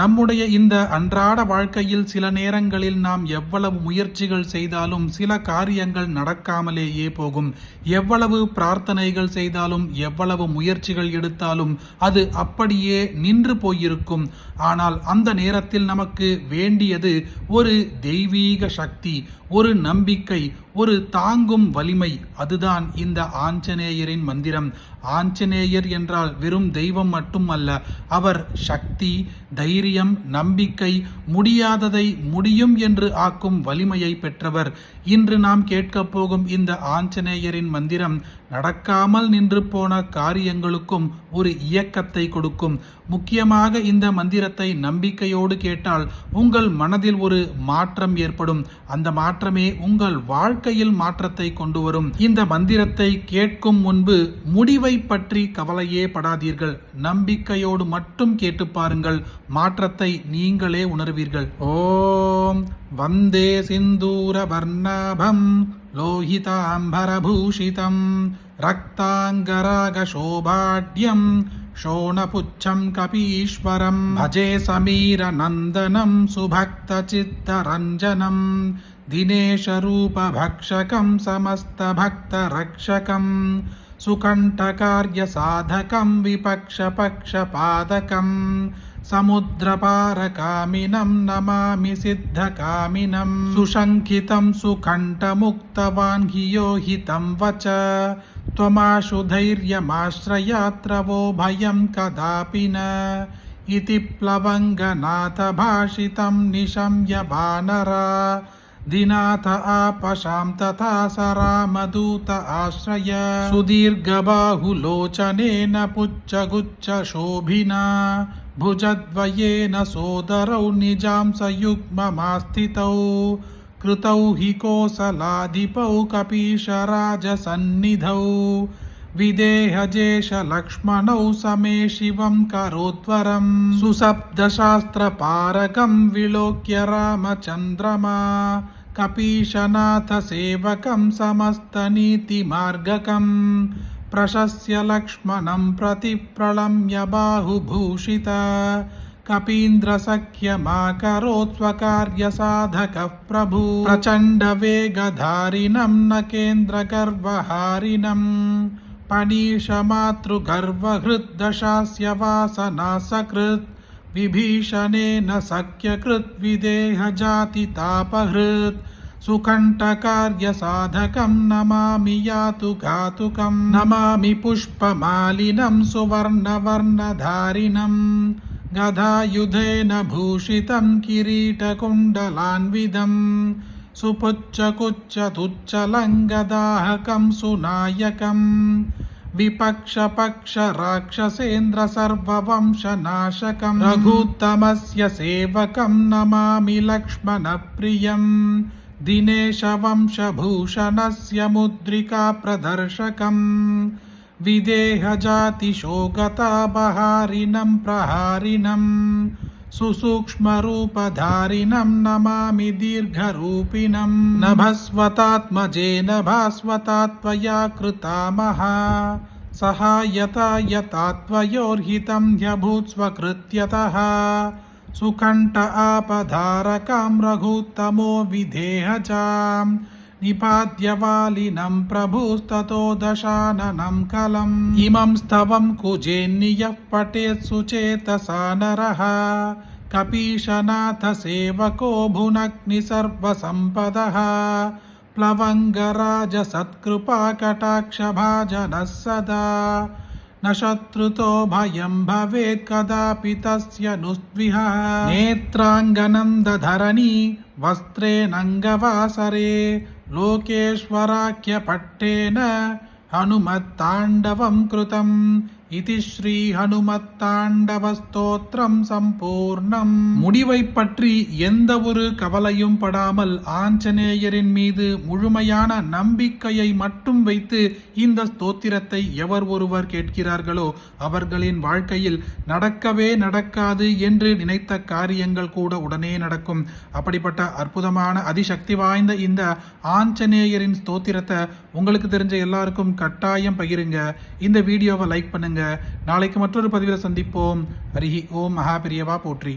நம்முடைய இந்த அன்றாட வாழ்க்கையில் சில நேரங்களில் நாம் எவ்வளவு முயற்சிகள் செய்தாலும் சில காரியங்கள் நடக்காமலேயே போகும். எவ்வளவு பிரார்த்தனைகள் செய்தாலும் எவ்வளவு முயற்சிகள் எடுத்தாலும் அது அப்படியே நின்று போயிருக்கும். ஆனால் அந்த நேரத்தில் நமக்கு வேண்டியது ஒரு தெய்வீக சக்தி, ஒரு நம்பிக்கை, ஒரு தாங்கும் வலிமை. அதுதான் இந்த ஆஞ்சநேயரின் மந்திரம். ஆஞ்சநேயர் என்றால் வெறும் தெய்வம் மட்டும் அல்ல, அவர் சக்தி, தைரியம், நம்பிக்கை, முடியாததை முடியும் என்று ஆக்கும் வலிமையை பெற்றவர். இன்று நாம் கேட்கப் போகும் இந்த ஆஞ்சநேயரின் மந்திரம் நடக்காமல் நின்று போன காரியங்களுக்கும் ஒரு இயக்கத்தை கொடுக்கும். முக்கியமாக இந்த மந்திரத்தை நம்பிக்கையோடு கேட்டால் உங்கள் மனதில் ஒரு மாற்றம் ஏற்படும். அந்த மாற்றமே உங்கள் வாழ்க்கையில் மாற்றத்தை கொண்டு வரும். இந்த மந்திரத்தை கேட்கும் முன்பு முடிவை பற்றி கவலையே படாதீர்கள். நம்பிக்கையோடு மட்டும் கேட்டு பாருங்கள். மாற்றத்தை நீங்களே உணர்வீர்கள். ஓம் வந்தே சிந்தூர வர்ணாபம் லோஹிதாம்பரபூஷிதம் ரக்தாங்கராகசோபாட்யம் ஷோணபுச்சம் கபீஸ்வரம் பஜே சமீரநந்தனம் சுபக்தசித்தரஞ்சனம் தினேஷரூபபக்ஷகம் சமஸ்தபக்தரக்ஷகம் சுகண்டகார்யசாதகம் விபக்ஷபக்ஷபாதகம் समुद्रपारकामिनं नमामि सिद्धकामिनं सुशङ्कितं सुकण्ठमुक्तवान् हियो हितं वच त्वमाशु धैर्यमाश्रयात्र वो भयं कदापि न इति प्लवङ्गनाथ भाषितं निशम्य वानरा दिनाथ आपशां तथा सरामदूत आश्रय सुदीर्घबाहुलोचनेन पुच्छगुच्छशोभिना भुजद्वयेन सोदरौ निजां सयुग्ममास्थितौ कृतौ हि कोसलाधिपौ कपीशराजसन्निधौ विदेहजेशलक्ष्मणौ समे शिवं करोद्वरं सुसप्तशास्त्रपारकं विलोक्य रामचन्द्रमा कपीशनाथसेवकं समस्तनीतिमार्गकं प्रशस्य लक्ष्मणं प्रति प्रलम्य बाहुभूषित कपीन्द्रसख्यमाकरोत् स्वकार्यसाधकः प्रभु प्रचण्डवेगधारिणं नकेन्द्रगर्वहारिणं पणीशमातृगर्वहृद्दशास्य वासनासकृत् विभीषणेन सख्यकृत् विदेहजातितापहृत् सुकण्ठकार्यसाधकं नमामि यातु घातुकं नमामि पुष्पमालिनं सुवर्णवर्णधारिणं गदायुधेन भूषितं किरीटकुण्डलान्वितं सुपुच्छकुच्छतुच्छलङ्गदाहकं सुनायकं विपक्षपक्षराक्षसेन्द्रसर्ववंशनाशकं रघुत्तमस्य सेवकं नमामि लक्ष्मणप्रियं दिनेशवंशभूषणस्य मुद्रिकाप्रदर्शकं विदेहजातिशोगतापहारिणं प्रहारिणं सुसूक्ष्मरूपधारिणं नमामि दीर्घरूपिणं नभस्वतात्मजेन भास्वतात्वया कृता महा सहायता यथा त्वयोर्हितं ह्यभूत् स्वकृत्यतः सुकण्ठ आपधारकां रघुत्तमो विधेहजां निपात्यवालिनं प्रभुस्ततो दशाननं कलम् इमं स्तवं कुजेन्नियः पठेत् सुचेतसा नरः कपीशनाथसेवको भुनक्नि सर्वसम्पदः प्लवङ्गराजसत्कृपाकटाक्षभाजनः सदा न शत्रुतो भयं भवेत् कदापि तस्य नुस्विहः नेत्राङ्गनं दधरणी वस्त्रेणङ्गवासरे लोकेश्वराख्यपट्टेन हनुमत्ताण्डवं कृतम् इति श्री हनुमत्ताण्डव ஸ்தோத்திரம் சம்பூர்ணம். முடிவை பற்றி எந்த ஒரு கவலையும் படாமல் ஆஞ்சநேயரின் மீது முழுமையான நம்பிக்கையை மட்டும் வைத்து இந்த ஸ்தோத்திரத்தை எவர் ஒருவர் கேட்கிறார்களோ அவர்களின் வாழ்க்கையில் நடக்கவே நடக்காது என்று நினைத்த காரியங்கள் கூட உடனே நடக்கும். அப்படிப்பட்ட அற்புதமான அதிசக்தி வாய்ந்த இந்த ஆஞ்சநேயரின் ஸ்தோத்திரத்தை உங்களுக்கு தெரிஞ்ச எல்லாருக்கும் கட்டாயம் பகிருங்க. இந்த வீடியோவை லைக் பண்ணுங்க. நாளைக்கு மற்றொரு பதிவில் சந்திப்போம். ஹரிஹி ஓம். மகா பெரியவா போற்றி.